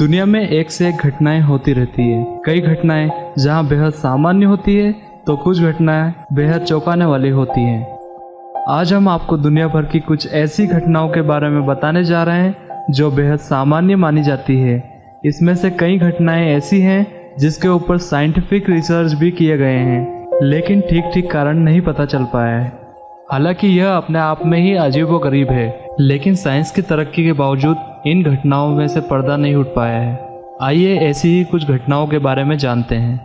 दुनिया में एक से एक घटनाएं होती रहती है। कई घटनाएं जहां बेहद सामान्य होती है तो कुछ घटनाएं बेहद चौंकाने वाली होती हैं। आज हम आपको दुनिया भर की कुछ ऐसी घटनाओं के बारे में बताने जा रहे हैं जो बेहद सामान्य मानी जाती है। इसमें से कई घटनाएं ऐसी हैं जिसके ऊपर साइंटिफिक रिसर्च भी किए गए हैं, लेकिन ठीक कारण नहीं पता चल पाया है। हालांकि यह अपने आप में ही अजीबोगरीब है, लेकिन साइंस की तरक्की के बावजूद इन घटनाओं में से पर्दा नहीं उठ पाया है। आइए ऐसी ही कुछ घटनाओं के बारे में जानते हैं।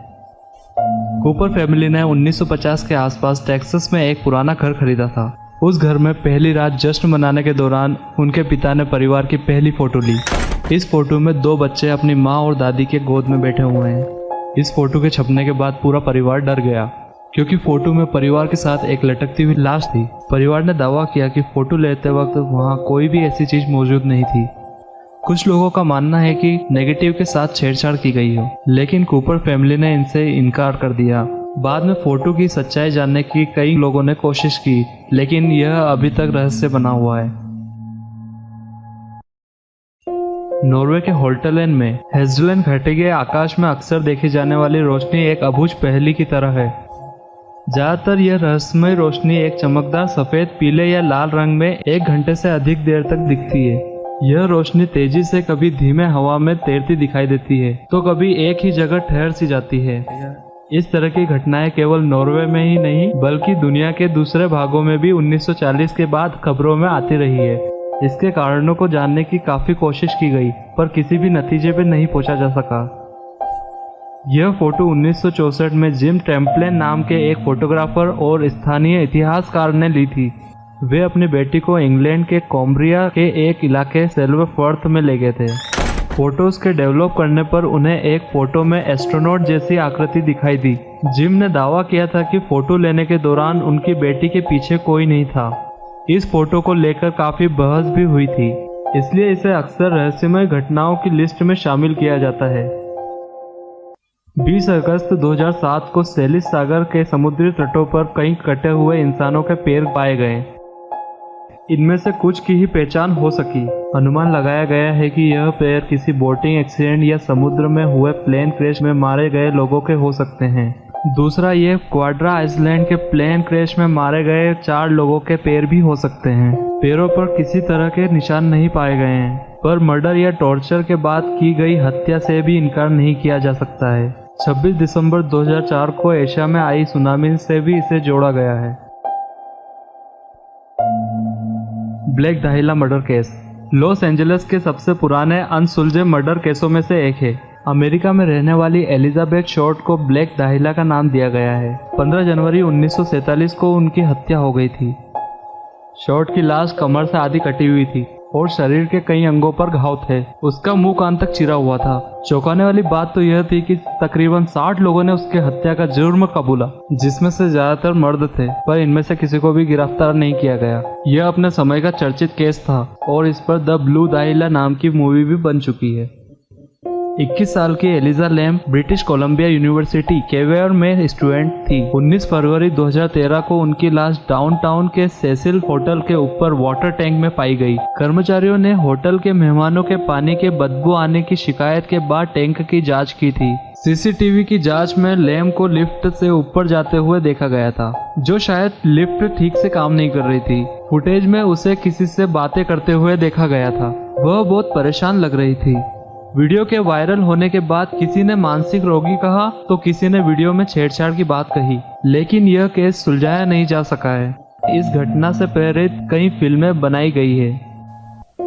कूपर फैमिली ने 1950 के आसपास टेक्सास में एक पुराना घर खरीदा था। उस घर में पहली रात जश्न मनाने के दौरान उनके पिता ने परिवार की पहली फोटो ली। इस फोटो में 2 बच्चे अपनी माँ और दादी के गोद में बैठे हुए हैं। इस फोटो के छपने के बाद पूरा परिवार डर गया, क्योंकि फोटो में परिवार के साथ एक लटकती हुई लाश थी। परिवार ने दावा किया कि फोटो लेते वक्त वहाँ कोई भी ऐसी चीज मौजूद नहीं थी। कुछ लोगों का मानना है कि नेगेटिव के साथ छेड़छाड़ की गई हो, लेकिन कूपर फैमिली ने इनसे इनकार कर दिया। बाद में फोटो की सच्चाई जानने की कई लोगों ने कोशिश की, लेकिन यह अभी तक रहस्य बना हुआ है। नॉर्वे के होल्टलैंड में हेजलैंड घाटी के आकाश में अक्सर देखी जाने वाली रोशनी एक अबूझ पहेली की तरह है। ज्यादातर यह रहस्यमय रोशनी एक चमकदार सफेद, पीले या लाल रंग में 1 घंटे से अधिक देर तक दिखती है। यह रोशनी तेजी से कभी धीमे हवा में तैरती दिखाई देती है तो कभी एक ही जगह ठहर सी जाती है। इस तरह की घटनाएं केवल नॉर्वे में ही नहीं बल्कि दुनिया के दूसरे भागों में भी 1940 के बाद खबरों में आती रही है। इसके कारणों को जानने की काफी कोशिश की गई, पर किसी भी नतीजे पर नहीं पहुंचा जा सका। यह फोटो 1964 में जिम टेम्पलेन नाम के एक फोटोग्राफर और स्थानीय इतिहासकार ने ली थी। वे अपनी बेटी को इंग्लैंड के कॉम्ब्रिया के एक इलाके सेल्वफर्थ में ले गए थे। फोटोज के डेवलप करने पर उन्हें एक फोटो में एस्ट्रोनॉट जैसी आकृति दिखाई दी। जिम ने दावा किया था कि फोटो लेने के दौरान उनकी बेटी के पीछे कोई नहीं था। इस फोटो को लेकर काफी बहस भी हुई थी, इसलिए इसे अक्सर रहस्यमय घटनाओं की लिस्ट में शामिल किया जाता है। 20 अगस्त 2007 को सेलिस सागर के समुद्री तटों पर कई कटे हुए इंसानों के पैर पाए गए। इनमें से कुछ की ही पहचान हो सकी। अनुमान लगाया गया है कि यह पैर किसी बोटिंग एक्सीडेंट या समुद्र में हुए प्लेन क्रैश में मारे गए लोगों के हो सकते हैं। दूसरा, ये क्वाड्रा आइसलैंड के प्लेन क्रैश में मारे गए 4 लोगों के पैर भी हो सकते हैं। पैरों पर किसी तरह के निशान नहीं पाए गए हैं, पर मर्डर या टॉर्चर के बाद की गई हत्या से भी इनकार नहीं किया जा सकता है। 26 दिसंबर 2004 को एशिया में आई सुनामी से भी इसे जोड़ा गया है। Black dahlia murder case Los Angeles के सबसे पुराने अनसुलझे मर्डर केसों में से एक है। अमेरिका में रहने वाली एलिजाबेथ शॉर्ट को ब्लैक दाहिला का नाम दिया गया है। 15 जनवरी 1947 को उनकी हत्या हो गई थी। शॉर्ट की लाश कमर से आधी कटी हुई थी और शरीर के कई अंगों पर घाव थे। उसका मुंह कान तक चिरा हुआ था। चौंकाने वाली बात तो यह थी कि तकरीबन 60 लोगों ने उसकी हत्या का जुर्म कबूला, जिसमें से ज्यादातर मर्द थे, पर इनमें से किसी को भी गिरफ्तार नहीं किया गया। यह अपने समय का चर्चित केस था और इस पर द ब्लू दाहिला नाम की मूवी भी बन चुकी है। 21 साल की Elisa Lam British Columbia university केवेयर में स्टूडेंट थी। 19 फरवरी 2013 को उनकी लाश डाउनटाउन के सेसिल होटल के ऊपर वाटर टैंक में पाई गई। कर्मचारियों ने होटल के मेहमानों के पानी के बदबू आने की शिकायत के बाद टैंक की जांच की थी। सीसीटीवी की जांच में लैम को लिफ्ट से ऊपर जाते हुए देखा गया था, जो शायद लिफ्ट ठीक से काम नहीं कर रही थी। फुटेज में उसे किसी से बातें करते हुए देखा गया था। वह बहुत परेशान लग रही थी। वीडियो के वायरल होने के बाद किसी ने मानसिक रोगी कहा तो किसी ने वीडियो में छेड़छाड़ की बात कही, लेकिन यह केस सुलझाया नहीं जा सका है। इस घटना से प्रेरित कई फिल्में बनाई गई है।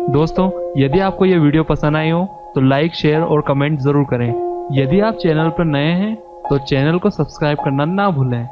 दोस्तों, यदि आपको यह वीडियो पसंद आई हो तो लाइक, शेयर और कमेंट जरूर करें। यदि आप चैनल पर नए हैं तो चैनल को सब्सक्राइब करना ना भूलें।